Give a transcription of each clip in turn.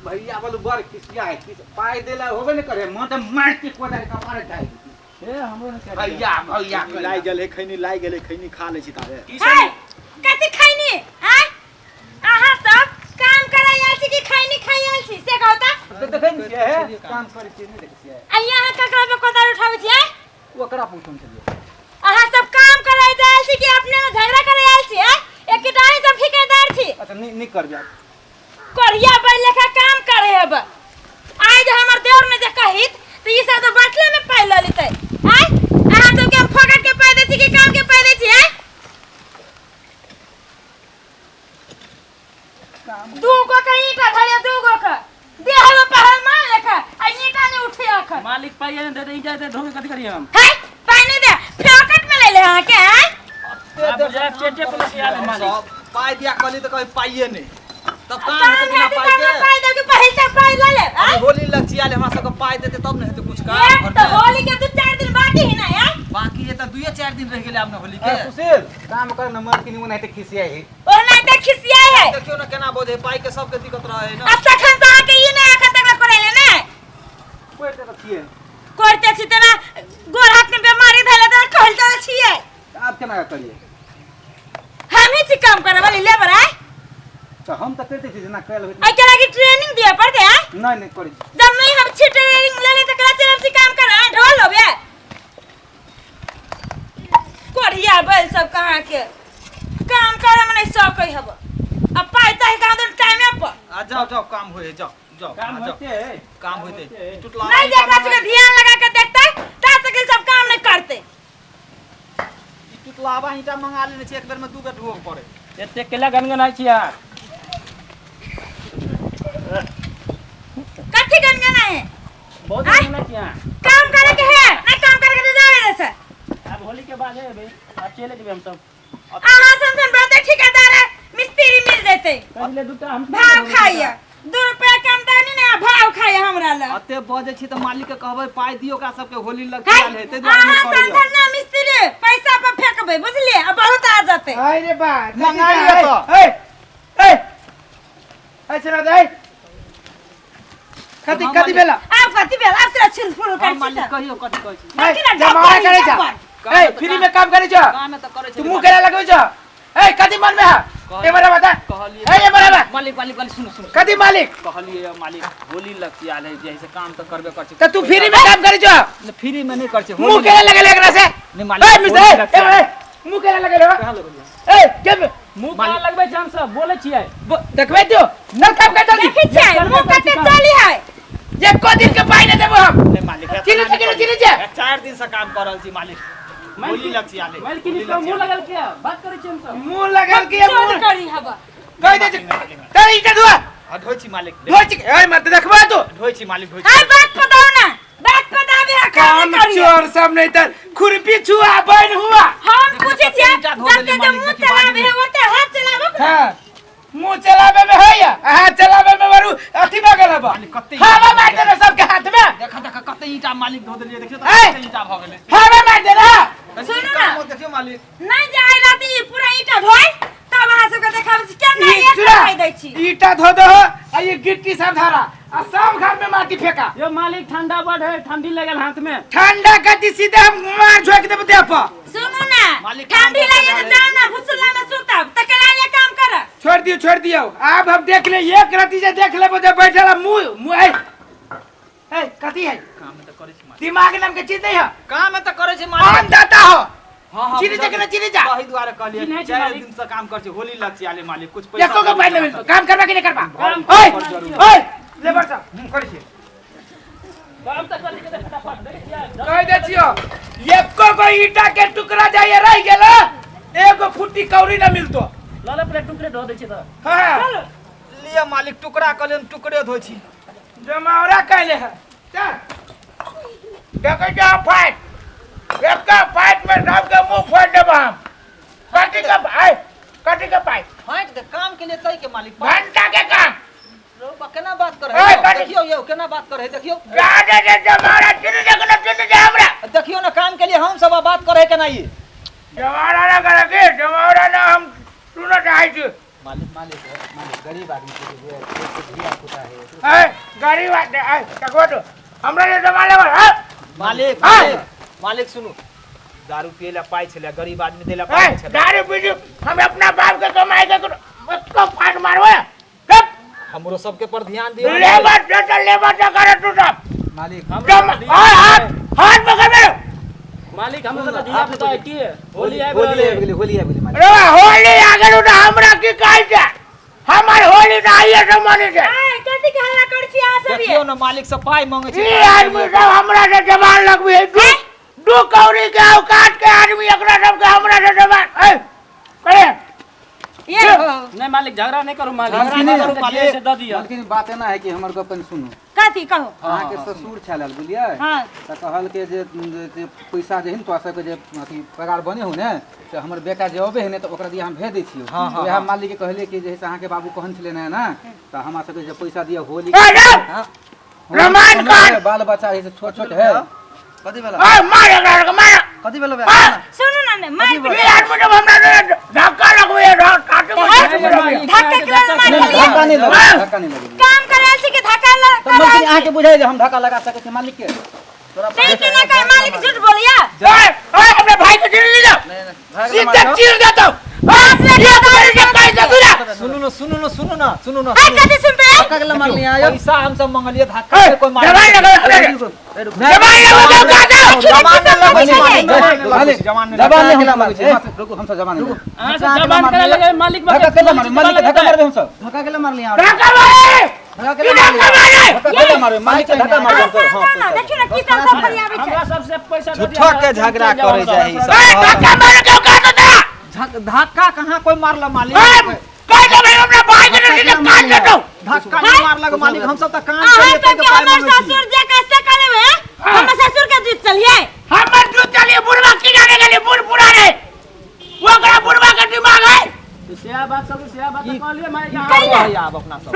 भैया बोलो बर किसिया है किस पाई देला होबे न करे मन त मार के कोदा का मारे जाई ए हमरो न करे भैया लाई गेले खैनी खा ले छी तारे कथि खैनी हैं आहा सब काम कराय आल छी कि खैनी खाय आल छी से कहू त देखै छी है काम करे छी नहीं देखै छी आ यहाँ ककरा पे कोदार उठाबै छी ओकरा पूछन छलिए आहा सब काम कराय आल छी कि अपने में झगड़ा कराय आल छी एक किटाई सब ठेकेदार छी अच्छा नहीं कर जा करिया बैल लेखा काम करे अब आज हमर देवर में जे कहित त ई सब तो बाटले में पाइ ल लेतै हैं आहा तो के फोकट के पाइ दे छी कि काम के पाइ दे छी हैं दूगो का ईटा धरे दूगो का देहलो पहल मान लेखा आ ईटा ने उठे अख मालिक पाइए दे दे ईटा दे ढोके कथि करिए हम है पानी दे फोकट में ले ले हां के हैं अब जा पेटे पे से आले मालिक पाई दिया कहली तो कभी पाइए नहीं तब काम है तो बिना पाई के पाइ दे के पहल से पाइ ल ले अभी होली लग छियाले हमरा सब को पाई देते तब न हेते कुछ काम एक तो होली के 2-4 दिन बाकी है ना यार बाकी ये तो 2-4 दिन रह गेले आपने होली के सुशील काम कर नंबर की नहीं त खिसिया है ओ नहीं त खिसिया है देखियो ना केना बोधे पाई के सब के दिक्कत रहे ना अब तखन से आके ई नहीं आके तक करेले ना कोई त छिए करते छी तना गोर हाथ में बीमारी धैले त कहलता छिए आप केना करिए हम ही काम करे वाली लेबर है तो हम त करते छी ना कल आई के लगी ट्रेनिंग दिया पड़ते हैं नहीं करी जब नहीं हम छी ट्रेनिंग ले ले त कला चल हम काम कर ढोल होबे कोढ़िया बैल सब कहां के काम करे में नहीं सकै हब अब पाई चाहे का तो टाइम पर आ जाओ काम होए जाओ काम होते काम होते टुटला नहीं देखला से ध्यान लगा के देखते ता तक सब काम नहीं करते टुटलावा ईटा मंगा लेने छी एक बेर में 2 बेर ढोक पड़े एते केला गनगनाई छिया कथि गनगना है बहुत गनगनाई छिया काम करे के है नहीं काम करे के जावे रे से अब होली के बाद है बे अब चले जेबे हम सब आहा संसन बड़े ठेकेदार है मिस्त्री मिल जते पहले दुटा हम भाव खाइए 2 रुपया कम दानी ने भाव खाइए हमरा ल अते बजे छी त मालिक के कहबै पाई दियो का सबके होली लग है चल हेते दुआर में आहा करियो संसन ना मिस्त्री पैसा पर फेंकबे बुझलिए अब बहुत आ जाते अरे बा मंगा लिया तो ए चला दे कथि बेला आप कथि बेला आप तेरा छिल फुल कर मालिक कहियो कथि कहै छी जमाना करे छ ए फ्री में काम करे छ काम में तो करे छी तू मुंह करे लगबै छ ए कथि मन में है ए बड़ा बता कहलिए ए ये बड़ा मालिक सुनो कथि मालिक कहलिए मालिक होली लग छियाल है जैसे काम तो करबे कर छी त तू फ्री में काम करे छ फ्री में नहीं कर छी मुंह करे लगे एकरा से नहीं मालिक ए मिस्टर ए मुंह करे लगे रे कहां लगलिए ए के मुंह कहां लगबै छै हम सब बोले छियै देखबै दियो न काम कर जल्दी देखै छै मुंह कते चली है जे को दिन के पाई न देबो हम नहीं मालिक चिनी छै 4 दिन से काम कर रहल छी मालिक होली लग छियाल है मालिक किनी मुंह लगल के बात करै छी हम सब मुंह लगल के चोर करी हबा कह दे तेरी इटा दुआ ढोई छी मालिक ढोई छी ए मत देखबा तू ढोई छी मालिक ढोई हाय बात बताओ ना बात बताबे काम चोर सब नहीं त खुरपी छुआ बन हुआ हम पूछे छियै जब ते मुंह चलाबे है ओते हाथ चलाबो हां मुंह चलाबे में है या हाथ चलाबे में वरु अथी बगल बा हवा मार दे सबके हाथ में देखा कते ईटा मालिक धो देलिए देखियो त कते ईटा भ गेले हवा मार दे ना सुनो काम ना देखियो मालिक नहीं जाय राती पूरा ईटा ढोय तब अहाँ सबके देखाबै छी केना एक पाई दै छी ईटा धो दो आ ये गिट्टी सब धरा आ सब घर में माटी फेंका यो मालिक ठंडा बड़ है ठंडी लगल हाथ में ठंडा कति सीधे हम मार झोक देब दे पर सुनो ना मालिक ठंडी लगे तो जाओ ना भुसला में सुतब तकला ले काम कर छोड़ दियो अब हम देख ले एक रति से देख ले बजे बैठला मुंह ए कथि है काम में तो करे छी मालिक दिमाग नाम के चीज नहीं है काम में तो करे छी मालिक आम दाता हो हां चिनी जा के चिनी जा वही द्वारा कहलिए चिन्है छी 4 मालिक। दिन से काम कर छी होली लग छियाले मालिक कुछ पैसा एको को पाई नहीं मिलतो काम करबा कि नहीं करबा काम ओए करबा ओए लेबर साहब करे छी काम त करे के फटाफट देखिया कह दे छियो एको को ईटा के टुकड़ा जाय रह गेला एगो फुट्टी कौड़ी ना मिलतो लाला प्लेट टुकड़े धो दै छी त हां लिया मालिक टुकड़ा कलेन टुकड़े धोई छी जमावरा कहले है चल देखो जा फाइट एक फाइट में सब के मुंह फोड़ देब हम कटी का पाई फाइट दे काम के लिए तई के मालिक घंटा के काम रो केना बात कर है देखियो यो केना बात कर है देखियो गाड़े दे जमावरा चिन्ह दे हमरा देखियो ना काम के लिए हम सब बात कर है केना ये जमावरा ना करे के जमावरा ना हम सुनो चाहे छी मालिक गरीब आदमी के लिए धिया पुता है। ए गरीब आदमी ए तको तो हमरा ले दबा लेबा मालिक हाँ। मालिक सुनो, दारू पिएला पाई छले, गरीब आदमी देला ए पाई छले। दारू पी हम अपना बाप के कमाई के को फाट मारबे चुप हमरो सबके पर ध्यान दियो। लेबर तो करे तू सब मालिक हाथ हाथ पकड़ मेरे मालिक हम सब दिया पता है की है होली है होली है मालिक। रे होली आगे उठा हमरा की कहै छै हमर होली त आइए से मने छै ए कथि के हल्ला करै छी अहाँ सब देखियो न मालिक से पाई मांगे छै। ई आदमी सब हमरा से जबान लगबे दू कौड़ी के औकात के आदमी एकरा सब के हमरा से जबान ए करे ये नहीं मालिक झगड़ा नहीं करो मालिक झगड़ा नहीं करू मालिक। से दे दिया लेकिन बात एना है कि हमर गपन सुनू। कथि कहो अहाँ के ससुर छलल बुझलिए हाँ। त कहल के जे पैसा जे हिन तो सबके जे अथी पगार बने हो ने तो हमर बेटा जे अबे है ने तो ओकरा दिया हम भेज दै छियो। वह मालिक के कहले कि जे अहाँ के बाबू कहन छले ना त हमरा सबके जे पैसा दिया होली रमान कर बाल बच्चा है छोट छोट है कथि भेला ए मार एकरा के मार कथि भेला सुनो ना ने मार ये आदमी जब हमरा धक्का लगबे काटे धक्का के मार धक्का नहीं लगे हाँ। धक्का नहीं लगे काम करे छी के धक्का तो मालिक अहाँ के बुझाई जे हम धक्का लगा सके छी मालिक के नहीं के ना कर मालिक झूठ बोलिया ओए ओए अपने भाई को चिर ले जाओ सीधा चिर देता हूं बात ले ये तुम्हारे के पैसा दूरा सुनो ना हां कथि सुन पे धक्का के मार लिया पैसा हम सब मांगलिए धक्का से कोई मार जवान लगा जवान लगा जबान नहीं होला मालिक रुको हम सब जबान नहीं हां से जबान करे लगे मालिक धक्का केला मारे मालिक के धक्का मारबे हम सब धक्का केला मार लिया धक्का मारे धक्का केला मार लिया धक्का केला मारे मालिक के धक्का मार हम सब हां देखियो ना की सब सब पर आवे छै हमरा सबसे पैसा दे झूठा के झगड़ा करे जाई ए धक्का मारे क्यों काट दे धक्का कहां कोई मारला मालिक कह दे भाई अपने भाई के सीधे काट देता हूं धक्का नहीं मारला मालिक हम सब त काम हां करे तो के हमर ससुर जे कैसे करे है हमर ससुर के जीत चलिए हमर जो चलिए बुढ़वा की जाने गली बुढ़ पुराने वो करा बुढ़वा का दिमाग है से बात कह लिए मैं कहीं आप अपना सब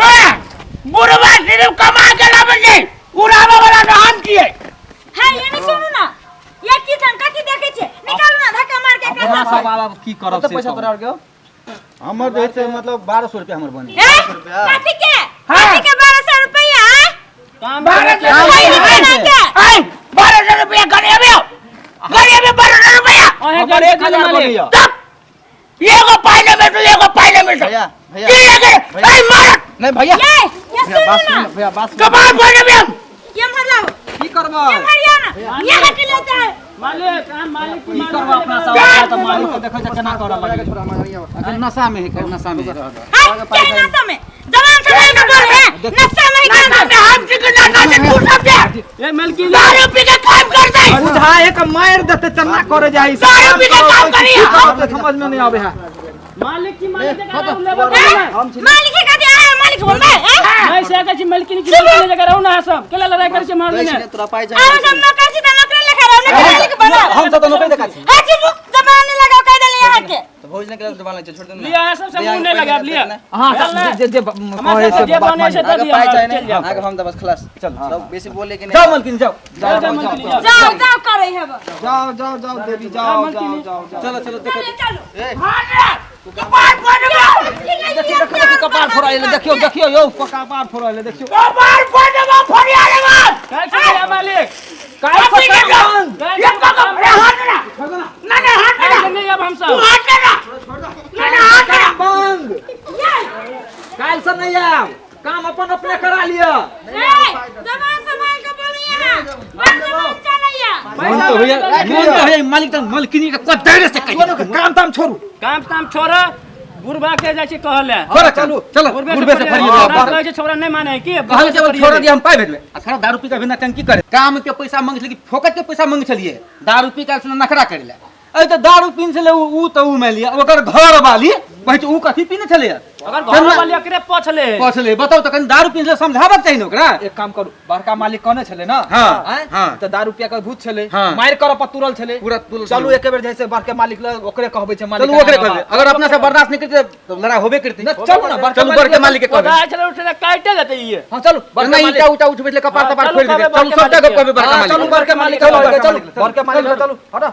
बुढ़वा सिर्फ कमा के लावे नहीं उड़ावा वाला तो हम किए हां ये नहीं सुनो ना ये किसान कथि देखे छे निकालू ना धक्का मार के अपना कैसे सब वाला की करब से पैसा तोरा के हमर देते मतलब 1200 रुपया हमर बने कथि के कथि के 1200 रुपया काम 1200 रुपया गरीब 1200 रुपया हमर 1000 बनिया ये को पाइले में तो ये को पाइले में भैया की लगे ए मार नहीं भैया ये सुनो ना भैया बात कमाल पाइले में हम ये मर लाओ की करबो ये मरिया ना ये हट लेता है मालिक मालिक की करबो अपना सब वाला त मालिक के देखै छ केना करब लगे छोड़ा मारिया अखन नशा में है नशा में हां क्या नशा में जवान समय का बोल है नशा में ना हम ठिकाना ना से तू सब दे ये मलकी दारू पी के काम कर दे बुझाए के मार देते चन्ना करे जाई दारू पी के काम करी सब समझ में नहीं आवे है मालिक की मालिक जगह लेबर मालिक का दे मालिक बोल मैं मैं से कहै छी मलकी की जगह रहू ना सब केला लड़ाई करे छै मार देने तोरा पाई आओ सब नौकर से नौकर लेखा रहो ना मालिक बना हम सब तो नौकरी देखा छी हां जी जबान नहीं लगाओ कह देली यहां के तो भोज ने के जबान ले छोड़ दे लिया है सब मुंह नहीं लगा लिया हां जे हमारे से जे बने से दे दिया आगे हम तो बस खलास चल सब बेसी बोले कि जाओ मलकिन जाओ जाओ जाओ करे है जाओ देवी जाओ चलो चलो देखो चलो कपाल फोड़ दे देखियो कपार फोड़ाइले देखियो यो कपार फोड़ाइले देखियो कपाल फोड़ दे फरिया लेगा काय छै मालिक काय पकड़ ये कदम रे हाथ ना ना हाथ ना नहीं अब हम तू सब हाथ ना ना हाथ ना बंद काल से नहीं आव काम अपन अपने करा लिया जबान संभाल के बोलिए और चलिए मन तो होय मालिक त मलकिनी के कदर से कहि काम ताम छोड़ू काम छोड़ बुढ़बा के जाय छै कहले चलो गुरबे से फरिया कहै छै छोरा नहीं माने की कहल के छोड़ दिया हम पाइ भेटबे अखरा दारू पी के बिना टंकी करे काम के पैसा मांगे छली फोकट के पैसा मांगे छलिए दारू पी के नखरा करले ए त दारू पीन छले उ त उ में लिया ओकर घर वाली कहै छै उ कथि पीने छले अगर घर वाली एकरे पछले बताओ त कन दारू पीन छले समझाबक चाहिए ओकरा एक काम करू बड़का मालिक कने छले ना हां त दारू पिया के भूत छले हाँ। मार कर पतुरल छले पूरा तुरल चलू एक बेर जैसे बड़के मालिक ल ओकरे कहबै छै मालिक चलू ओकरे कहबे अगर अपना से बर्दाश्त नहीं करते तो लड़ाई होबे करती चलू ना चलू बड़के मालिक के कहबे ओदा चले उठले काटे देते ये हां चलू बड़का मालिक उठा उठबे कपार तपार चलू फोड़ दे कहबे चलू सबटा गप कहबे बड़का मालिक चलू बड़के मालिक चलू बड़के मालिक चलू हटा